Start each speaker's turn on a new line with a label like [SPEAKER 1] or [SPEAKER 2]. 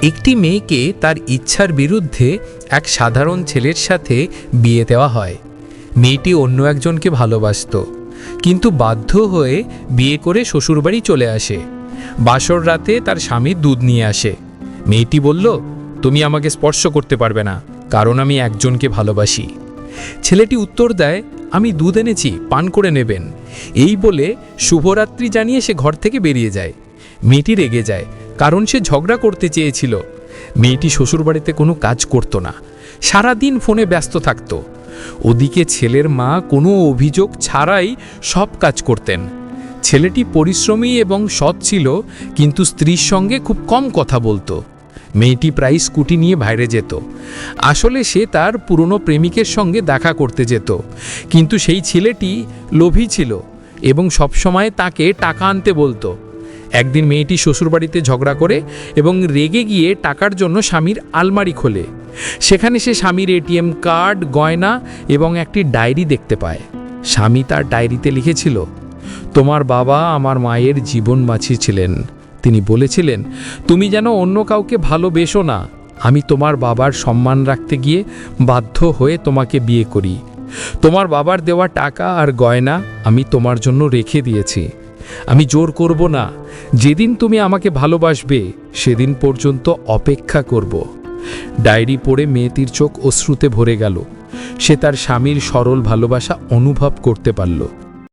[SPEAKER 1] একটি মেয়েকে তার ইচ্ছার বিরুদ্ধে এক সাধারণ ছেলের সাথে বিয়ে দেওয়া হয়। মেয়েটি অন্য একজনকে ভালোবাসত, কিন্তু বাধ্য হয়ে বিয়ে করে শ্বশুরবাড়ি চলে আসে। বাসর রাতে তার স্বামী দুধ নিয়ে আসে। মেয়েটি বলল, তুমি আমাকে স্পর্শ করতে পারবে না, কারণ আমি একজনকে ভালোবাসি। ছেলেটি উত্তর দেয়, আমি দুধ এনেছি, পান করে নেবেন। এই বলে শুভরাত্রি জানিয়ে সে ঘর থেকে বেরিয়ে যায়। মেয়েটি রেগে যায়, কারণ সে ঝগড়া করতে চেয়েছিল। মেয়েটি শ্বশুরবাড়িতে কোনো কাজ করতো না, সারাদিন ফোনে ব্যস্ত থাকত। ওদিকে ছেলের মা কোনো অভিযোগ ছাড়াই সব কাজ করতেন। ছেলেটি পরিশ্রমী এবং সৎ ছিল, কিন্তু স্ত্রীর সঙ্গে খুব কম কথা বলতো। মেয়েটি প্রায় স্কুটি নিয়ে বাইরে যেত। আসলে সে তার পুরনো প্রেমিকের সঙ্গে দেখা করতে যেত, কিন্তু সেই ছেলেটি লোভী ছিল এবং সবসময় তাকে টাকা আনতে বলতো। একদিন মেয়েটি শ্বশুরবাড়িতে ঝগড়া করে এবং রেগে গিয়ে টাকার জন্য স্বামীর আলমারি খোলে। সেখানে সে স্বামীর এটিএম কার্ড, গয়না এবং একটি ডায়েরি দেখতে পায়। স্বামী তার ডায়েরিতে লিখেছিল, তোমার বাবা আমার মায়ের জীবন বাঁচিয়েছিলেন। তিনি বলেছিলেন, তুমি যেন অন্য কাউকে ভালোবেসো না। আমি তোমার বাবার সম্মান রাখতে গিয়ে বাধ্য হয়ে তোমাকে বিয়ে করি। তোমার বাবার দেওয়া টাকা আর গয়না আমি তোমার জন্য রেখে দিয়েছি। আমি জোর করব না। যেদিন তুমি আমাকে ভালোবাসবে সেদিন পর্যন্ত অপেক্ষা করব। ডায়েরি পড়ে মেয়েটির চোখ অশ্রুতে ভরে গেল। সে তার স্বামীর সরল ভালোবাসা অনুভব করতে পারল।